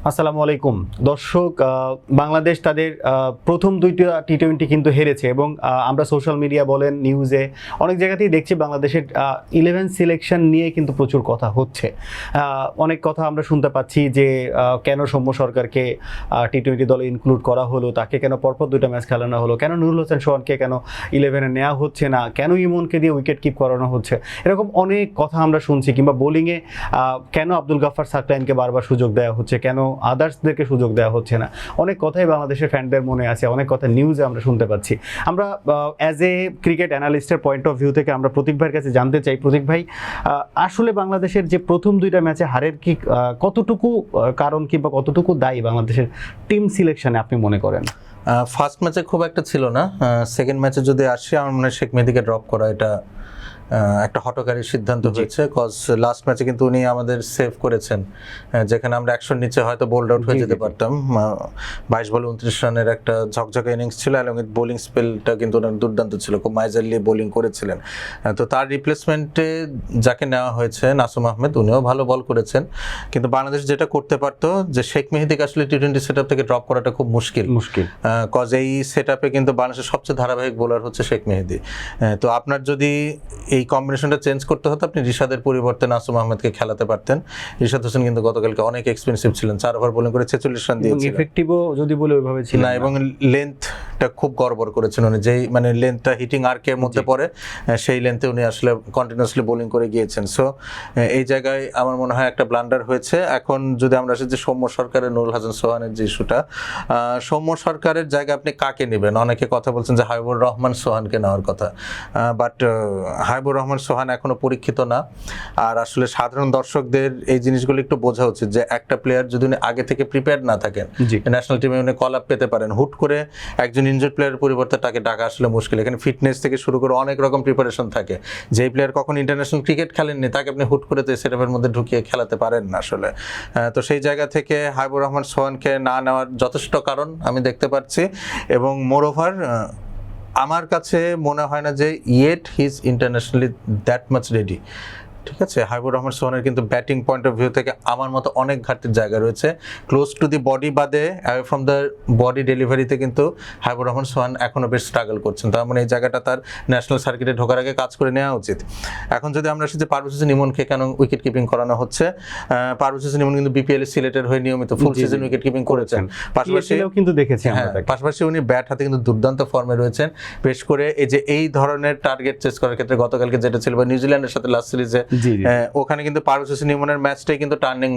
আসসালামু আলাইকুম দর্শক, বাংলাদেশ তাদের প্রথম দুইটা টি-20 কিন্তু হেরেছে এবং আমরা সোশ্যাল মিডিয়া বলেন, নিউজে অনেক জায়গাতেই দেখছি বাংলাদেশের 11 সিলেকশন নিয়ে কিন্তু প্রচুর কথা হচ্ছে। অনেক কথা আমরা শুনতে পাচ্ছি যে কেন সৌম্য সরকারকে টি-20 দলে ইনক্লুড করা হলো, তাকে কেন পরপর দুইটা ম্যাচ খেলানো হলো, কেন নুরুল হোসেন সোহানকে কেন 11-এ নেওয়া হচ্ছে না, কেন ইমনকে দিয়ে উইকেট কিপ করানো হচ্ছে, এরকম অনেক কথা আমরা শুনছি। কিংবা বোলিংয়ে কেন আব্দুল গাফফার সাকলাইনকে বারবার সুযোগ দেওয়া হচ্ছে, কেন আদার্সদেরকে সুযোগ দেওয়া হচ্ছে না। অনেক কথাই বাংলাদেশের ফ্যানদের মনে আছে, অনেক কথা নিউজে আমরা শুনতে পাচ্ছি। আমরা অ্যাজ এ ক্রিকেট অ্যানালিস্টের পয়েন্ট অফ ভিউ থেকে আমরা প্রতীক ভাইয়ের কাছে জানতে চাই, প্রতীক ভাই আসলে বাংলাদেশের যে প্রথম দুইটা ম্যাচে হারের কি কতটুকু কারণ কিংবা কতটুকু দায়ী বাংলাদেশের টিম সিলেকশনে আপনি মনে করেন? ফার্স্ট ম্যাচে খুব একটা ছিল না, সেকেন্ড ম্যাচে যদি আসি আমার মনে হয় শেখ মেহেদীকে ড্রপ করা এটা একটা হটকারী সিদ্ধান্ত হয়েছে। কজ লাস্ট ম্যাচে কিন্তু উনি আমাদের সেভ করেছেন, যেখানে আমরা 100 নিচে হয়তো বোল্ড আউট হয়ে যেতে পারতাম। 22 বলে 29 রানের একটা ঝকঝকে ইনিংস ছিল এবং বোলিং স্পেলটা কিন্তু ওনার দুর্দান্ত ছিল, খুব মাইজারলি বোলিং করেছিলেন। তো তার রিপ্লেসমেন্টে যাকে নেওয়া হয়েছে নাসুম আহমেদ, উনিও ভালো বল করেছেন। কিন্তু বাংলাদেশ যেটা করতে পারতো যে শেখ মেহেদীকে আসলে টি-20 সেট আপ থেকে ড্রপ করাটা খুব মুশকিল, কজ এই সেট আপে কিন্তু বাংলাদেশের সবচেয়ে ধারাবাহিক বোলার হচ্ছে শেখ মেহেদী। তো আপনার যদি এই কম্বিনেশনটা চেঞ্জ করতে হতো, আপনি রিশাদের পরিবর্তে নাসুম আহমেদকে খেলাতে পারতেন। রিশাদ হোসেন কিন্তু গতকালকে অনেক এক্সপেন্সিভ ছিলেন, 4 ওভার বোলিং করে 46 রান দিয়েছিলেন, ইফেক্টিভও যদি বলে ওইভাবে ছিল না, এবং লেন্থটা খুব গড়বড় করেছেন উনি, যেই মানে লেন্থটা হিটিং আর্কের মধ্যে পড়ে সেই লেন্থে উনি আসলে কন্টিনিউয়াসলি বোলিং করে গিয়েছেন। সো এই জায়গায় আমার মনে হয় একটা ব্লান্ডার হয়েছে। এখন যদি আমরা আসি যে সৌম্য সরকারের নুরুল হাসান সোহানের যে ইস্যুটা, সৌম্য সরকারের জায়গায় আপনি কাকে নেবেন? অনেকে কথা বলছেন যে হাবিবুর রহমান সোহানকে নেওয়ার কথা, বাট হাবিবুর রহমান সোহান এখনো পরীক্ষিত না। আর আসলে সাধারণ দর্শকদের এই জিনিসগুলো একটু বোঝা উচিত যে একটা প্লেয়ার যদি উনি আগে থেকে প্রিপেয়ার না থাকেন, ন্যাশনাল টিমে উনি কল আপ পেতে পারেন। হুট করে একজন ইনজুর্ড প্লেয়ারের পরিবর্তে তাকে ডাকা আসলে মুশকিল। এখানে ফিটনেস থেকে শুরু করে অনেক রকম প্রিপারেশন থাকে। যেই প্লেয়ার কখন ইন্টারন্যাশনাল ক্রিকেট খেলেননি তাকে আপনি হুট করে তো সেটআপের মধ্যে ঢুকিয়ে খেলাতে পারেন না আসলে। তো সেই জায়গা থেকে হাবিবুর রহমান সোহানকে না নেওয়ার যথেষ্ট কারণ আমি দেখতে পাচ্ছি। এবং মোরওভার আমার কাছে মনে হয় না যে yet he is internationally that much ready. ঠিক আছে, হাবিবুর রহমান সোহানের কিন্তু ব্যাটিং পয়েন্ট অফ ভিউ থেকে আমার মতো অনেক ঘাটতির জায়গা রয়েছে। ক্লোজ টু দি বডি বাদে অ্যাওয়ে ফ্রম দ্য বডি ডেলিভারিতে কিন্তু হাবিবুর রহমান সোহান এখনও বেশ স্ট্রাগল করছেন। তার মানে এই জায়গাটা তার ন্যাশনাল সার্কিটে ঢোকার আগে কাজ করে নেওয়া উচিত। এখন যদি আমরা আসি যে পারভেজ হোসেন ইমনকে কেন উইকেট কিপিং করানো হচ্ছে, পারভেজ হোসেন ইমন কিন্তু বিপিএল সিলেটের হয়ে নিয়মিত ফুল সিজন উইকেট কিপিং করেছেন। পাশাপাশি কিন্তু দেখেছি, পাশাপাশি উনি ব্যাট হাতে কিন্তু দুর্দান্ত ফর্মে রয়েছেন। বেশ করে এই ধরনের টার্গেট চেস করার ক্ষেত্রে গতকালকে যেটা ছিল বা নিউজিল্যান্ডের সাথে লাস্ট সিরিজে, ওখানে কিন্তু পারভেজ হোসেন ইমনের ম্যাচটাই কিন্তু টার্নিং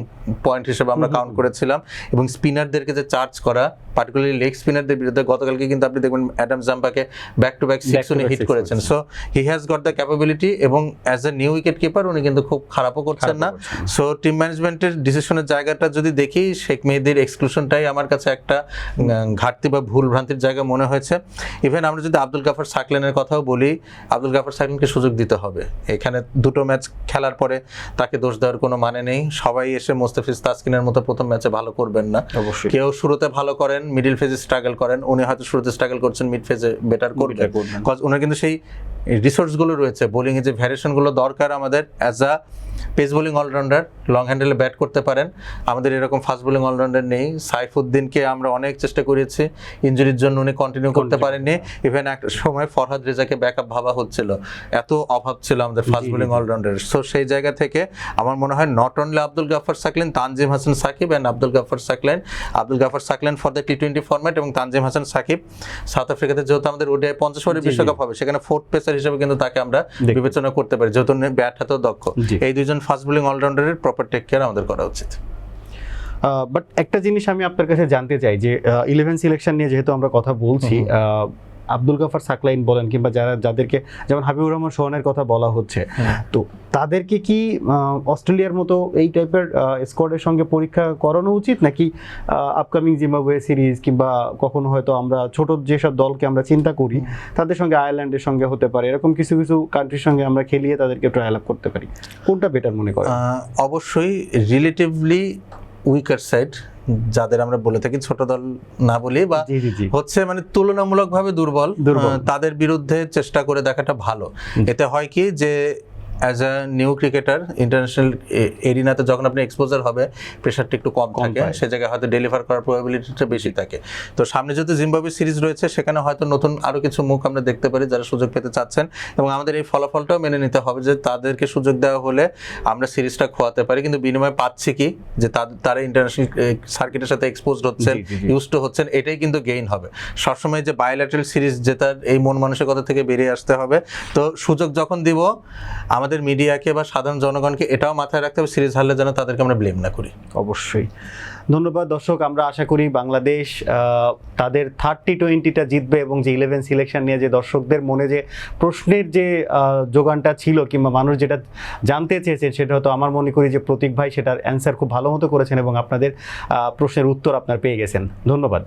পয়েন্ট হিসেবে আমরা কাউন্ট করেছিলাম। এবং স্পিনারদেরকে যে চার্জ করা, পার্টিকুলারলি লেগ স্পিনারদের বিরুদ্ধে গতকালকে কিন্তু আপনি দেখবেন অ্যাডাম জাম্পাকে ব্যাক টু ব্যাক 6 উনি হিট করেছেন। So he has got the capability এবং as a new wicket keeper উনি কিন্তু খুব খারাপও করছেন না। সো টিম ম্যানেজমেন্টের ডিসিশনের জায়গাটা যদি দেখি, শেখ মেহেদীর এক্সক্লুশনটাই আমার কাছে একটা ঘাটতি বা ভুল ভ্রান্তির জায়গা মনে হয়েছে। ইভেন আমরা যদি আব্দুল গাফফার সাকলাইনের কথাও বলি, আব্দুল গাফফার সাকলাইনকে সুযোগ দিতে হবে। এখানে দুটো ম্যাচ খেলার পরে তাকে দোষ দেওয়ার কোনো মানে নেই। সবাই এসে মোস্তাফিজ তাসকিনের মতো প্রথম ম্যাচে ভালো করবেন না। কেউ শুরুতে ভালো করেন, মিডল ফেজে স্ট্রাগল করেন। উনি হয়তো শুরুতে স্ট্রাগল করছেন, মিড ফেজে বেটার করবেন, কজ ওনার কিন্তু সেই রিসোর্সগুলো রয়েছে। বোলিংয়ে যে ভ্যারিয়েশনগুলো দরকার আমাদের as a pace bowling allrounder, long হ্যান্ডেলে ব্যাট করতে পারেন, আমাদের এরকম ফাস্ট বোলিং অলরাউন্ডার নেই। সাইফুদ্দিনকে আমরা অনেক চেষ্টা করেছি, ইনজুরির জন্য উনি কন্টিনিউ করতে পারেননি। ইভেন একটা সময় ফরহাদ রেজাকে ব্যাকআপ ভাবা হচ্ছিল, এত অভাব ছিল আমাদের ফাস্ট বোলিং অলরাউন্ডার। সো সেই জায়গা থেকে আমার মনে হয় not only Abdul Gaffar Saklain, Tanzim Hasan Sakib and Abdul Gaffar Saklain for the টি-20 ফরম্যাট, এবং তানজিম হাসান সাকিব সাউথ আফ্রিকাতে যেহেতু আমাদের ওডিআই 50 ওভারের বিশ্বকাপ হবে, সেখানে ফোর্থ পেসার হিসেবে কিন্তু তাকে আমরা বিবেচনা করতে পারি, যেহেতু ব্যাট হাতেও দক্ষ। এই দুইজন ফাস্ট বোলিং অলরাউন্ডারের প্রপার টেক কেয়ার আমাদের করা উচিত। বাট একটা জিনিস আমি আপনার কাছে জানতে চাই যে 11 সিলেকশন নিয়ে যেহেতু আমরা কথা বলছি, আব্দুল গাফফার সাকলাইন বলেন কিংবা যাদেরকে যেমন হাবিবুর রহমান সোহানের কথা বলা হচ্ছে, তো তাদেরকে কি অস্ট্রেলিয়ার মতো এই টাইপের স্কোয়াডের সঙ্গে পরীক্ষা করানো উচিত, নাকি আপকামিং জিম্বাবুয়ে সিরিজ কিংবা কখনো হয়তো আমরা ছোট যেসব দলকে আমরা চিন্তা করি তাদের সঙ্গে আয়ারল্যান্ডের সঙ্গে হতে পারে, এরকম কিছু কিছু কান্ট্রির সঙ্গে আমরা খেলিয়ে তাদেরকে ট্রায়াল আপ করতে পারি, কোনটা বেটার মনে করেন? অবশ্যই রিলেটিভলি উইকার সাইড, যাদের আমরা বলে থাকি ছোট দল না বলি বা হচ্ছে মানে তুলনামূলকভাবে দুর্বল, তাদের বিরুদ্ধে চেষ্টা করে দেখাটা ভালো। এতে হয় কি যে as a new cricketer international এরিনাতে যখন আপনি এক্সপোজার হবে প্রেশারটা একটু কম থাকে, পায়। সে জায়গায় হয়তো ডেলিভার করার প্রবাবিলিটিটা বেশি থাকে। তো সামনে যদি জিম্বাবুয়ে সিরিজ রয়েছে, সেখানে হয়তো নতুন আরও কিছু মুখ আমরা দেখতে পারি যারা সুযোগ পেতে চাচ্ছেন, এবং আমাদের এই ফলাফলটাও মেনে নিতে হবে যে তাদেরকে সুযোগ দেওয়া হলে আমরা সিরিজটা খোয়াতে পারি, কিন্তু বিনিময়ে পাচ্ছি কি যে তারা ইন্টারন্যাশনাল সার্কিটের সাথে এক্সপোজড হচ্ছেন, ইউজ টু হচ্ছেন, এটাই কিন্তু গেইন হবে। সবসময় যে বায়োল্যাটারাল সিরিজ জেতার এই মন মানসিকতা থেকে বেরিয়ে আসতে হবে। তো সুযোগ যখন দিব আমাদের মিডিয়াকে বা সাধারণ জনগণকে এটাও মাথায় রাখতে হবে, সিরিজ হারলে যেন তাদেরকে আমরা ব্লেম না করি। অবশ্যই। ধন্যবাদ দর্শক, আমরা আশা করি বাংলাদেশ তাদের 30-20টা জিতবে, এবং যে 11 সিলেকশন নিয়ে যে দর্শকদের মনে যে প্রশ্নের যে যোগানটা ছিল কিংবা মানুষ যেটা জানতে চেয়েছে, সেটা হয়তো আমার মনে করি যে প্রতীক ভাই সেটার অ্যান্সার খুব ভালো মতো করেছেন এবং আপনাদের প্রশ্নের উত্তর আপনার পেয়ে গেছেন। ধন্যবাদ।